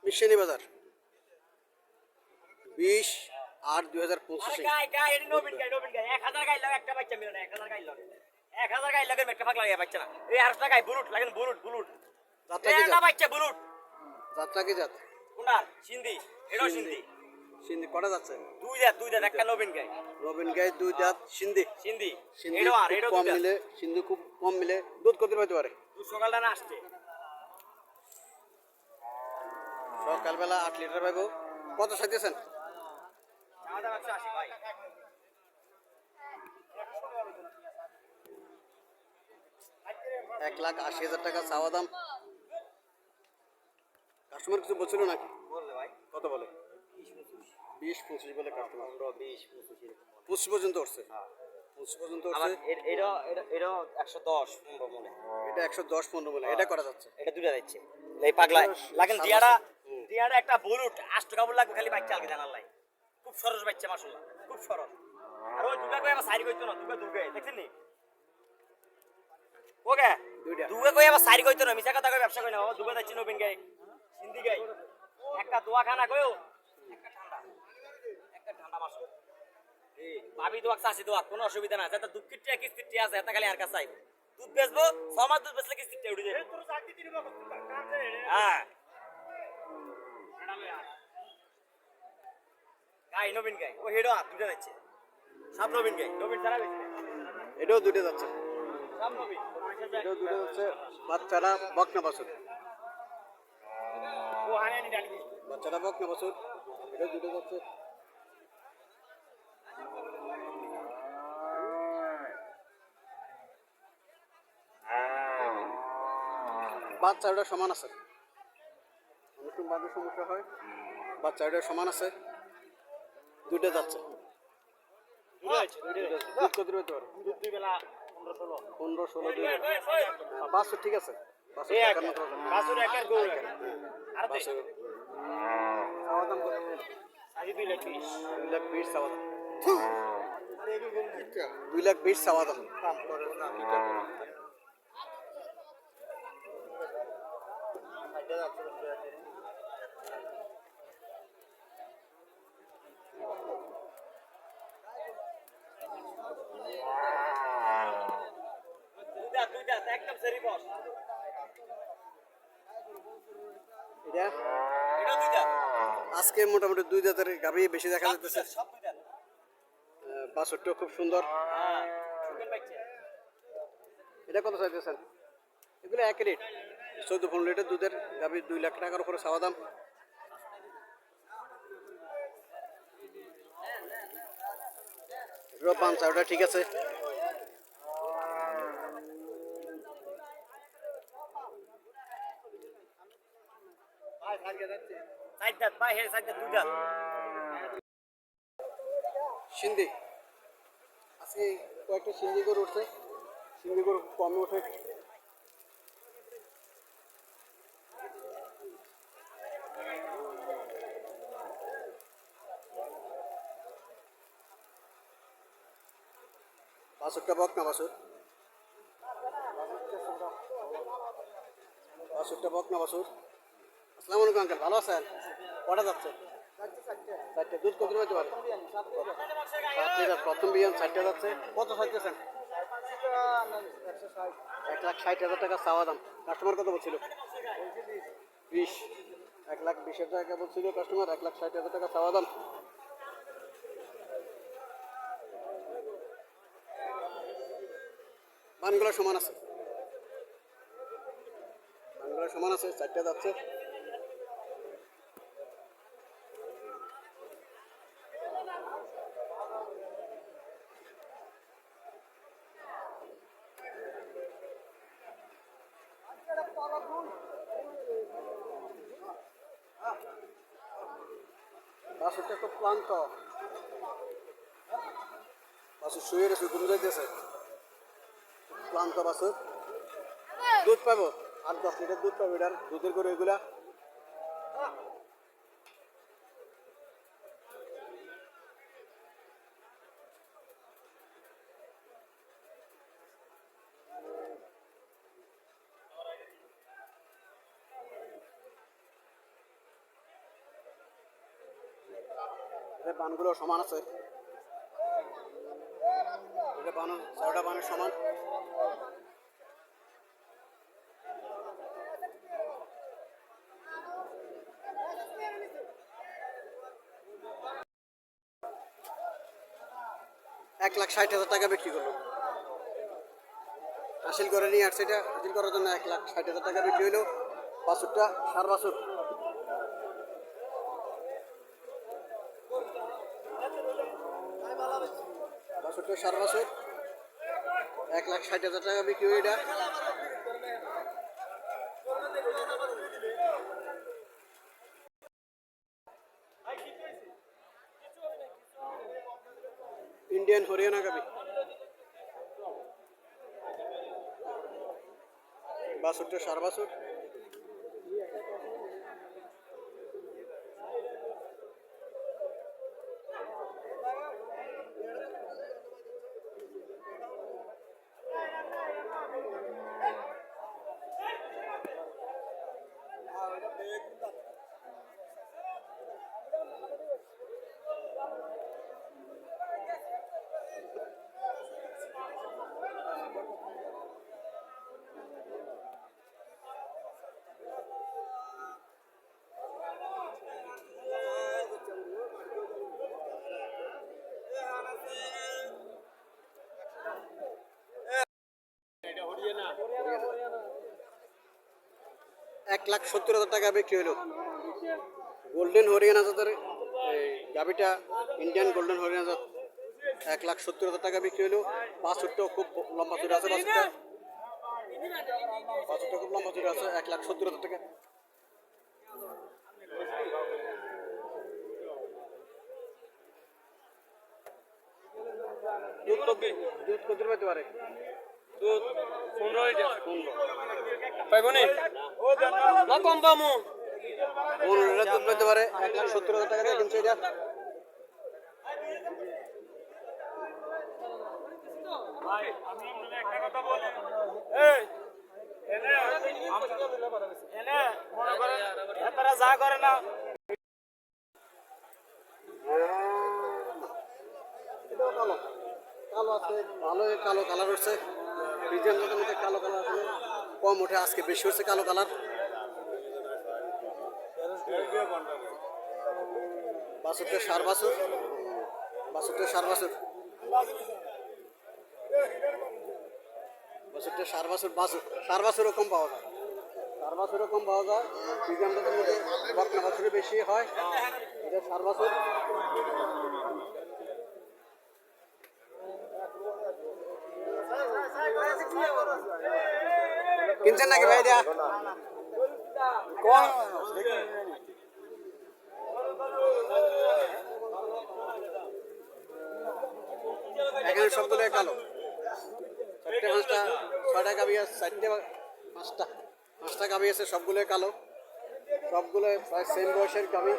মিশনি বাজার 20/8/2025 গাই গাই এটি নবীন গাই 1000 গাই লাগে একটা বাচ্চা মিলে না 1000 গাই লাগে 1000 গাই লাগে একটা ফাক লাগে বাচ্চা না এই 800 গাই বুলুট লাগেন বুলুট যাত্রা কি এটা জাত বাচ্চা বুলুট যাত্রা কি জাত কোনটা সিন্ধি এটা সিন্ধি সিন্ধি কটা যাচ্ছে দুই দাঁত একটা নবীন গাই রবিন গাই দুই জাত সিন্ধি সিন্ধি সিন্ধি এটা আর খুব এটা কম দুই মিলে সিন্ধি খুব কম মিলে দুধ কত হইতে পারে তুই সকালটা না আসছে সকালবেলা 8 লিটার পাইবো কত চাইতেছেন আমাদের 180 ভাই 1,80,000 টাকা চাওয়া দাম কাস্টমার কিছু বলছিল নাকি বললে ভাই কত বলে 20-25 বলে কাস্টমার 20 25 25 পর্যন্ত উঠছে 25 পর্যন্ত আমার উঠছে এটা 110 15 মনে এটা 110-15 বলে এটা করা যাচ্ছে এটা দুইটা দিচ্ছে এই পাগলা লাগেন দিয়াটা একটা বুলুট 8 টাকা লাগবে খালি বাচ্চা আলকে জানার লাই খুব সরস বাচ্চা মাশাআল্লাহ খুব সরস আর ওই দুটা কই আবার সাইড কইতো না দুগে দেখছেন নি ওকে দুগে কই আবার সাইড কইতো না মিছা কথা কই ব্যবসা কই না ও দুগে যাচ্ছে নবীন গাই সিন্ধি গাই একটা দোয়া খানা কইও একটা ঠান্ডা মাস এই ভাবি দোয়া চাষি দোয়া কোনো অসুবিধা না যাতে দুঃখিত টিয়া কিস্তির টিয়া আছে এটা খালি আর কাছে চাইবো দুধ বেচবো 6 মাস দুধ বেচলে কিস্তির টিয়া উঠে যাবে তোর চাকরি দিবি হ্যাঁ গাই নবীন গাই ও হেডো আর দুটো যাচ্ছে সব নবীন গাই নবীন ছাড়া বেশি এটাও দুটো যাচ্ছে সব নবীন এটাও দুটো যাচ্ছে বাচ্চারা বকনা বাছুর ও হানি ডালি বাচ্চারা বকনা বাছুর এটাও দুটো যাচ্ছে বাচ্চা ওটা সমান আছে অনেক সময় বাচ্চার সমস্যা হয় বাচ্চা ওটা সমান আছে দুটো যাচ্ছে দুধ কত হতে পারে দুধ দুই বেলা 15-16 দিন বাছুর ঠিক আছে বাছুর টাকার মতো হবে। বাসুর একের গৌর আর দে বাছুর চাওয়া দাম কত আগে 2 লাখ 20 2,20,000 চাওয়া দাম 2,20,000 চাওয়া দাম দুইটা একদম সেরি বস এটা এটা দুইটা আজকে মোটামুটি 2 জাতের গাভী বেশি দেখা যাচ্ছে সব দুইটা বাছুরটা খুব সুন্দর হ্যাঁ সুগন বাচ্চা এটা কত চাইতেছেন এগুলো এক রেট 14-15 লিটার দুধের গাভী 2 লাখ টাকার উপরে চাওয়া দাম বাচ্চা ওটা ঠিক আছে সাইড ভাই হে সাইড দুইটা সিন্ধি আজকে কয়েকটা সিন্ধি গরু উঠছে সিন্ধি গরু কমে ওঠে বাছুরটা বকনা বাছুর বাছুরটা বকনা বাছুর আসসালামু আলাইকুম আঙ্কেল ভালো আছেন কটা যাচ্ছে চারটে দুধ কত হতে পারে 7 লিটার প্রথম বিয়ান 4টা যাচ্ছে কত চাইতেছেন 1,60,000 টাকা চাওয়া দাম কাস্টমার কত বলছিল 20 1,20,000 টাকা বলছিল কাস্টমার 1,60,000 টাকা চাওয়া দাম বানগুলো সমান আছে বানগুলো সমান আছে 4টা যাচ্ছে বাছুরটা খুব ক্লান্ত বাছুর শুয়ে রয়েছে ঘুম যাইতেছে ক্লান্ত বাছুর দুধ পাবো 8-10 লিটার দুধ পাবো এটার দুধের করে এগুলা এদের বানগুলো সমান আছে, এটা বান, চারটা বানের সমান। এক লাখ 60,000 টাকা বিক্রি করলো। হাসিল করে নিয়ে আসছে, এটা হাসিল করার জন্য 1,60,000 টাকা বিক্রি হইলো। বাছুরটা সার বাছুর, বাছুরটা সার বাছুর, 1,60,000 টাকা বিক্রি হয়ে এটা। ইন্ডিয়ান হরিয়ানা গাবি, বাছুরটা সার বাছুর। এক লাখ 70,000 টাকা বিক্রি হলো। গোল্ডেন হরিয়ানা জাতের গাবিটা, ইন্ডিয়ান গোল্ডেন হরিয়ানা জাত, 1,70,000 টাকা বিক্রি হলো। বাছুরটাও খুব লম্বা চুড়ে আছে, বাছুরটা খুব লম্বা চুড়ে আছে, 1,70,000 টাকা। দুধ কত পেতে পারে? দুধ 15 লিটার। পাইবনি না কম পামু? 15 লিটার দুধ পেতে পারে, 1,70,000 টাকা দিয়ে কিনছে এটা। একটা কথা বলি, এই এনে মনে করেন এতারা যা করে না, এটাও কালো, কালো আছে, ভালোই কালো কালার উঠছে। ফ্রিজিয়ান জাতের মধ্যে কালো কালার আসলে কম ওঠে, আজকে বেশি হচ্ছে কালো কালার। বাছুরটা সার বাছুর, বাছুরটা সার বাছুর, বাছুরটা সার বাছুর। সার বাছুরও কম পাওয়া যায়, সার বাছুরও কম পাওয়া যায়। ফ্রিজিয়ান জাতের মধ্যে বকনা বাছুরই বেশি হয়, এটা সার বাছুর। কিনছেন নাকি ভাই এটা? কোন এখানে সবগুলো কালো, 4টে 5টা 6টা গাবি আছে, 4টে 5টা গাবি আছে, সবগুলো কালো, সবগুলো প্রায় সেম বয়সের গাবি।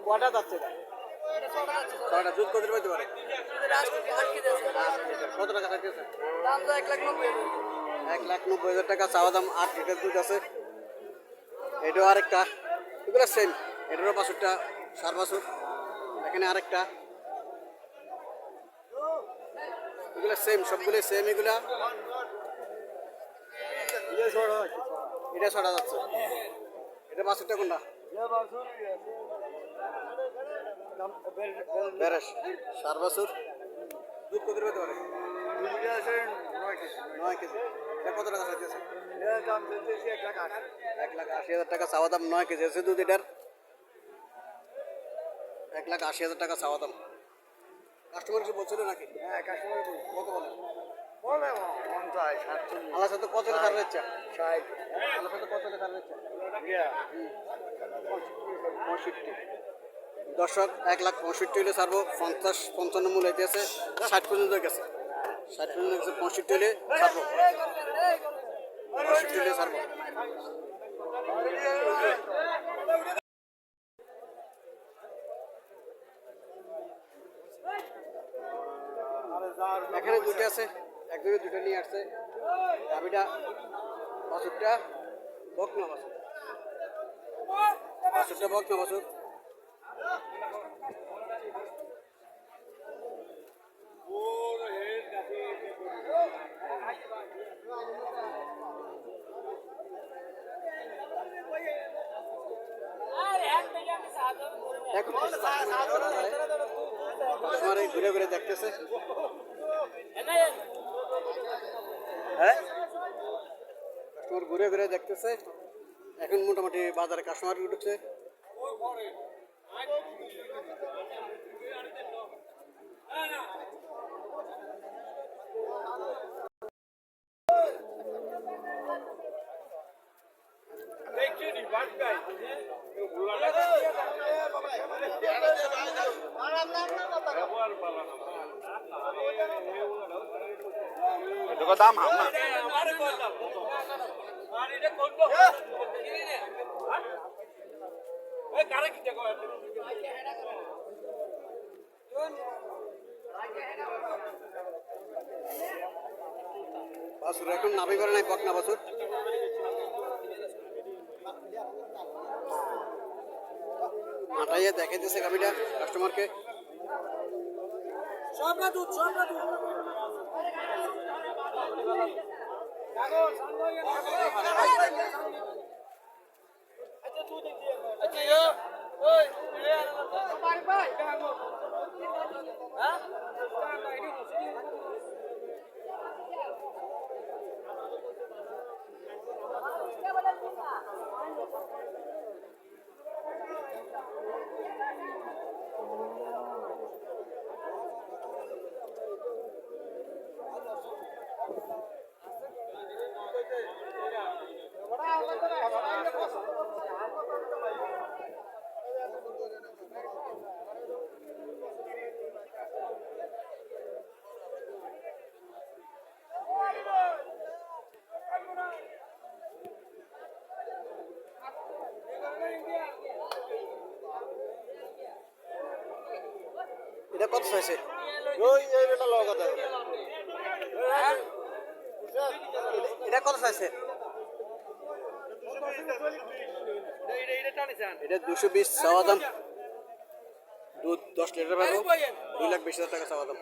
কটা যাচ্ছে? 6টা। দুধ কত পেতে পারে? কত টাকা থাকতেছে? 1,90,000 টাকা চাওয়া দাম। 8 লিটার দুধ আছে। এটাও আরেকটা, এগুলো সেম, এটারও বাছুরটা সার বাছুর। এখানে আরেকটা, এগুলো সেম, সবগুলো সেম। এগুলা এটা 6টা যাচ্ছে। এটা বাছুরটা কোনটা? বেরেশ সার বাছুর। দুধ কত পেতে পারে? 9 কেজি। এটা কত টাকা চাইতেছে? 1,80,000 টাকা চাওয়া দাম। 9 কেজি আছে দুধ এটার, 1,80,000 টাকা চাওয়া দাম। কাস্টমার কিছু বলছিল নাকি? কত বলে? আল্লাহ সাথে কত ছাড় দিচ্ছে? আল্লাহ সাথে কত ছাড় দিচ্ছে? 65। দর্শক 1,65,000 হলে ছাড়বো। 50-55 মূল্য দিয়েছে, 60 পর্যন্ত গেছে, 60 পর্যন্ত গেছে। 65 হলে ছাড়বো, 65 হলে ছাড়বো। এখানে দুটো আছে, একদমই দুটো নিয়ে আসছে। গাভিটা বাছুরটা বকনা বাছুর, বাছুরটা বক না বাছুর এখন কাস্টমারে ঘুরে ঘুরে দেখতেছে হ্যাঁ কাস্টমার ঘুরে ঘুরে দেখতেছে এখন মোটামুটি বাজারে কাস্টমার উঠেছে এটা দাম হাম না বাছুর এখন নাভি করে নাই বকনা বাছুর হাঁটাইয়া দেখে দিচ্ছে গাভিটা কাস্টমারকে এটা কত চাইছে এটা কত চাইছে এটা 220 চাওয়া দাম দুধ 10 লিটার পাবো 2,20,000 টাকা চাওয়া দাম